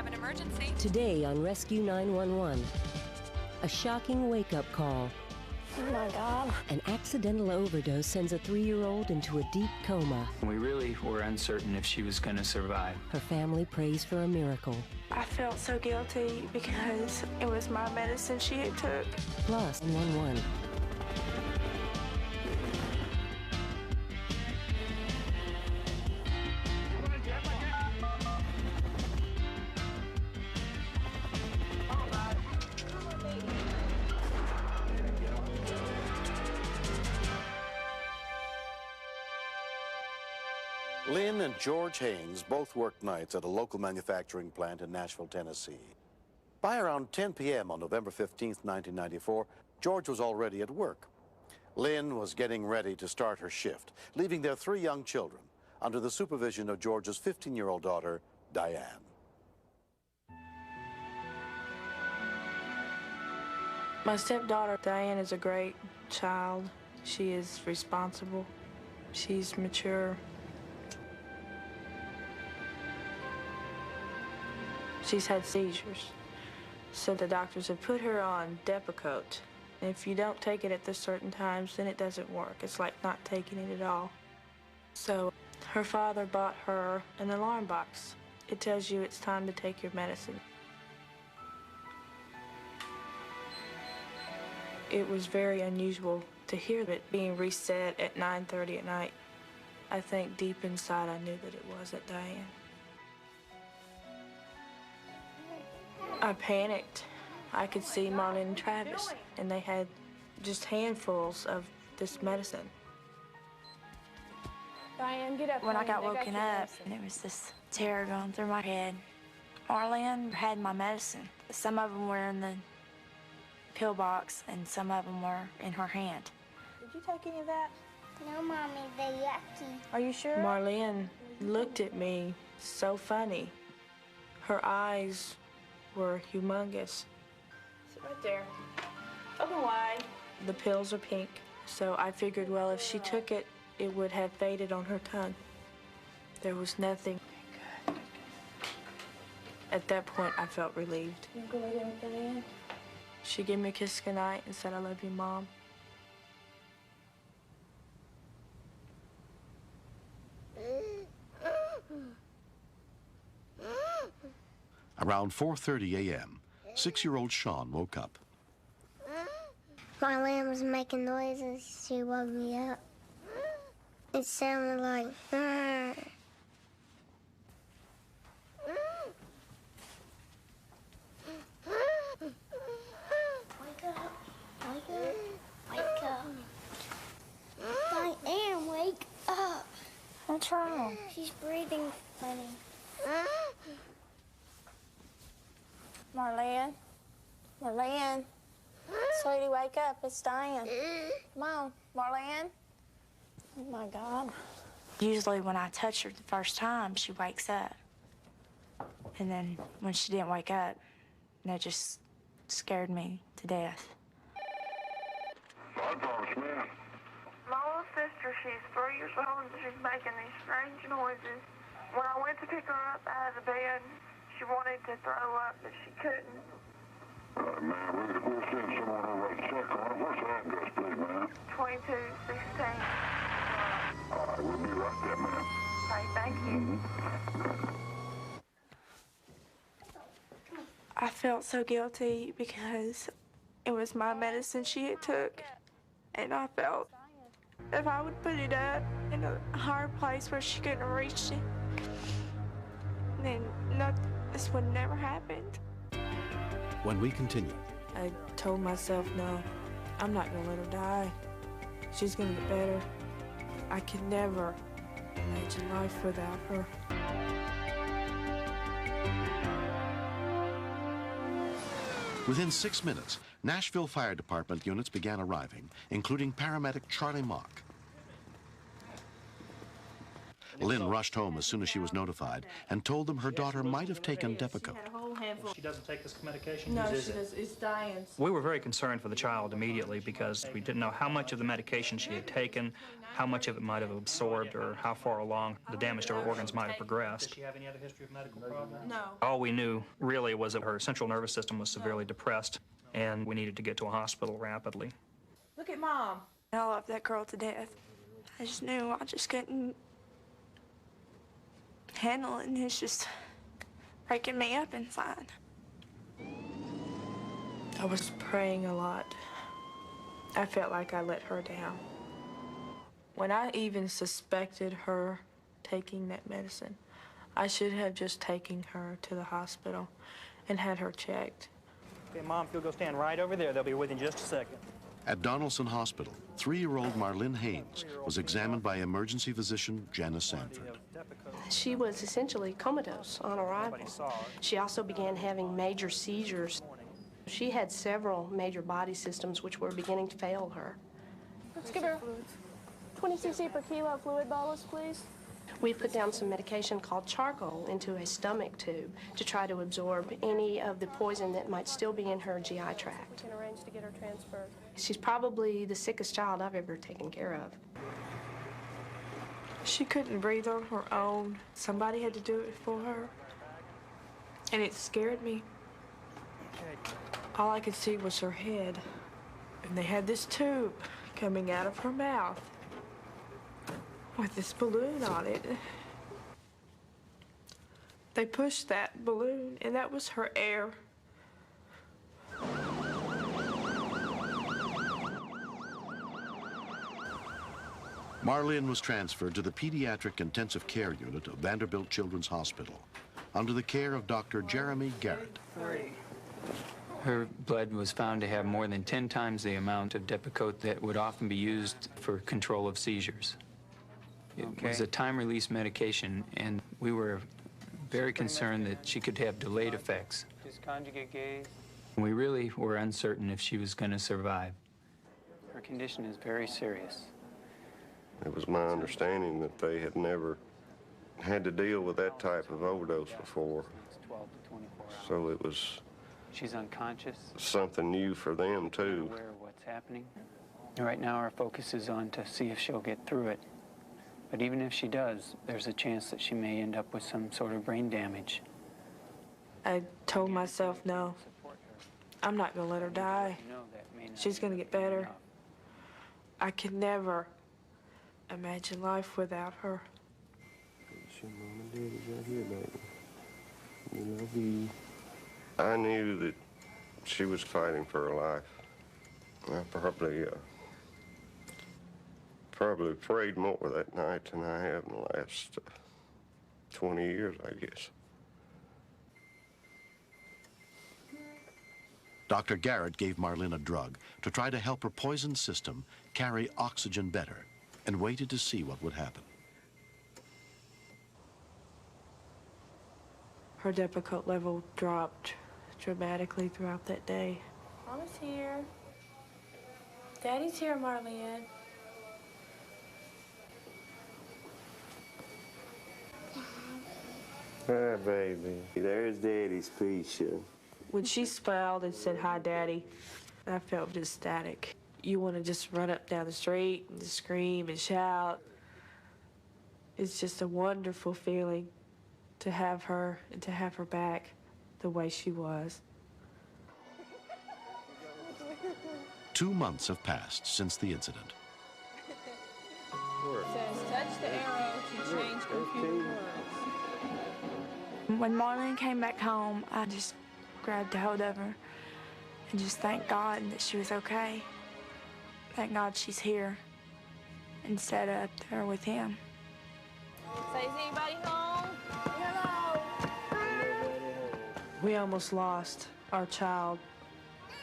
an emergency. Today on Rescue 911, a shocking wake-up call. Oh my God. An accidental overdose sends a 3-year-old into a deep coma. We really were uncertain if she was going to survive. Her family prays for a miracle. I felt so guilty because it was my medicine she had took. Plus, 911. Lynn and George Haynes both worked nights at a local manufacturing plant in Nashville, Tennessee. By around 10 p.m. on November 15th, 1994, George was already at work. Lynn was getting ready to start her shift, leaving their 3 young children under the supervision of George's 15-year-old daughter, Diane. My stepdaughter, Diane, is a great child. She is responsible. She's mature. She's had seizures, so the doctors have put her on Depacote. And if you don't take it at the certain times, then it doesn't work. It's like not taking it at all. So her father bought her an alarm box. It tells you it's time to take your medicine. It was very unusual to hear it being reset at 9:30 at night. I think deep inside I knew that it wasn't Diane. I panicked. I could see Marlene and Travis, and they had just handfuls of this medicine. Diane, get up. When I got woken up, and there was this terror going through my head. Marlene had my medicine. Some of them were in the pill box, and some of them were in her hand. Did you take any of that? No, Mommy, they're yucky. Are you sure? Marlene looked at me so funny. Her eyes were humongous. Sit right there. Open wide. The pills are pink, so I figured, well, if she took it, it would have faded on her tongue. There was nothing. Good. At that point, I felt relieved. You go ahead with Diane. She gave me a kiss goodnight and said, "I love you, Mom." Around 4:30 a.m., 6-year-old Sean woke up. Marlene was making noises. She woke me up. It sounded like... Wake up. Wake up. Wake up. Diane, wake up. What's wrong? She's breathing funny. Marlene? Marlene? Sweetie, wake up. It's Diane. Come on, Marlene. Oh, my God. Usually when I touch her the first time, she wakes up. And then when she didn't wake up, that just scared me to death. My little sister, she's 3 years old, and she's making these strange noises. When I went to pick her up out of the bed, she wanted to throw up, but she couldn't. Man, we'll send someone over to check on her. What's the address, please, man? 2216. All right, we'll be right there, man. Hey, thank you. I felt so guilty because it was my medicine she had took. And I felt if I would put it up in a hard place where she couldn't reach it, then this would never happened. When we continue. I told myself, no, I'm not gonna let her die. She's gonna get better. I could never imagine life without her. Within 6 minutes, Nashville Fire Department units began arriving, including paramedic Charlie Mock. Lynn rushed home as soon as she was notified and told them her daughter might have taken Depacote. She doesn't take this medication? No, she does. It's Diane's. We were very concerned for the child immediately because we didn't know how much of the medication she had taken, how much of it might have absorbed, or how far along the damage to her organs might have progressed. Does she have any other history of medical problems? No. All we knew really was that her central nervous system was severely depressed, and we needed to get to a hospital rapidly. Look at Mom. I love that girl to death. I just knew I just couldn't handle it, and it's just breaking me up inside. I was praying a lot. I felt like I let her down. When I even suspected her taking that medicine, I should have just taken her to the hospital and had her checked. Okay, Mom, if you'll go stand right over there, they'll be with you in just a second. At Donaldson Hospital, 3-year-old Marlene Haynes was examined by emergency physician Janice Sanford. She was essentially comatose on arrival. She also began having major seizures. She had several major body systems which were beginning to fail her. Let's give her 20 cc per kilo fluid bolus, please. We put down some medication called charcoal into a stomach tube to try to absorb any of the poison that might still be in her GI tract. We can arrange to get her transferred. She's probably the sickest child I've ever taken care of. She couldn't breathe on her own. Somebody had to do it for her. And it scared me. All I could see was her head. And they had this tube coming out of her mouth with this balloon on it. They pushed that balloon, and that was her air. Marlene was transferred to the Pediatric Intensive Care Unit of Vanderbilt Children's Hospital under the care of Dr. Jeremy Garrett. Her blood was found to have more than 10 times the amount of Depacote that would often be used for control of seizures. It was a time-release medication, and we were very concerned that she could have delayed effects. Just conjugate gaze. We really were uncertain if she was going to survive. Her condition is very serious. It was my understanding that they had never had to deal with that type of overdose before. It's 12 to 24 hours. So it was She's unconscious. Something new for them, too. Aware of what's happening. Right now, our focus is on to see if she'll get through it. But even if she does, there's a chance that she may end up with some sort of brain damage. I told myself, no, I'm not going to let her die. She's going to get better. I could never imagine life without her. Your mom and daddy's right here, baby. We love you. I knew that she was fighting for her life. I probably prayed more that night than I have in the last 20 years, I guess. Dr. Garrett gave Marlene a drug to try to help her poisoned system carry oxygen better and waited to see what would happen. Her Depacote level dropped dramatically throughout that day. Mama's here. Daddy's here, Marlene. Hi, baby. There's Daddy's Peisha. When she smiled and said, "Hi, Daddy," I felt just static. You want to just run up down the street and just scream and shout. It's just a wonderful feeling to have her and to have her back the way she was. 2 months have passed since the incident. It says touch the arrow to change computer words. When Marlene came back home, I just grabbed a hold of her and just thanked God that she was okay. Thank God she's here instead of up there with him. Say, is anybody home? Hello. We almost lost our child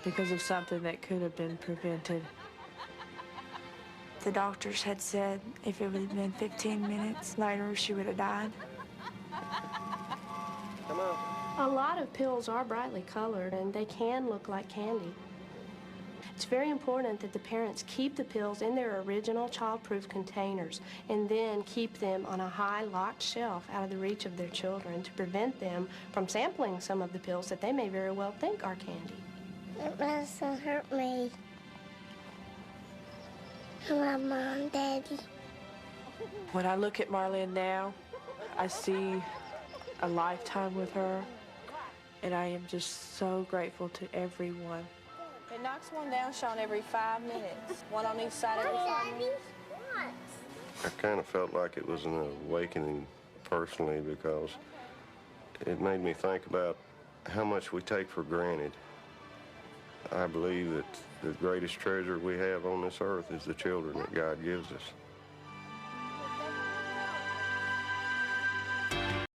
because of something that could have been prevented. The doctors had said if it would have been 15 minutes later, she would have died. Come on. A lot of pills are brightly colored, and they can look like candy. It's very important that the parents keep the pills in their original child-proof containers and then keep them on a high locked shelf out of the reach of their children to prevent them from sampling some of the pills that they may very well think are candy. It doesn't hurt me. My mom, Daddy. When I look at Marlene now, I see a lifetime with her, and I am just so grateful to everyone. It knocks one down, Sean, every 5 minutes. One on each side every 5 minutes. I kind of felt like it was an awakening personally because it made me think about how much we take for granted. I believe that the greatest treasure we have on this earth is the children that God gives us.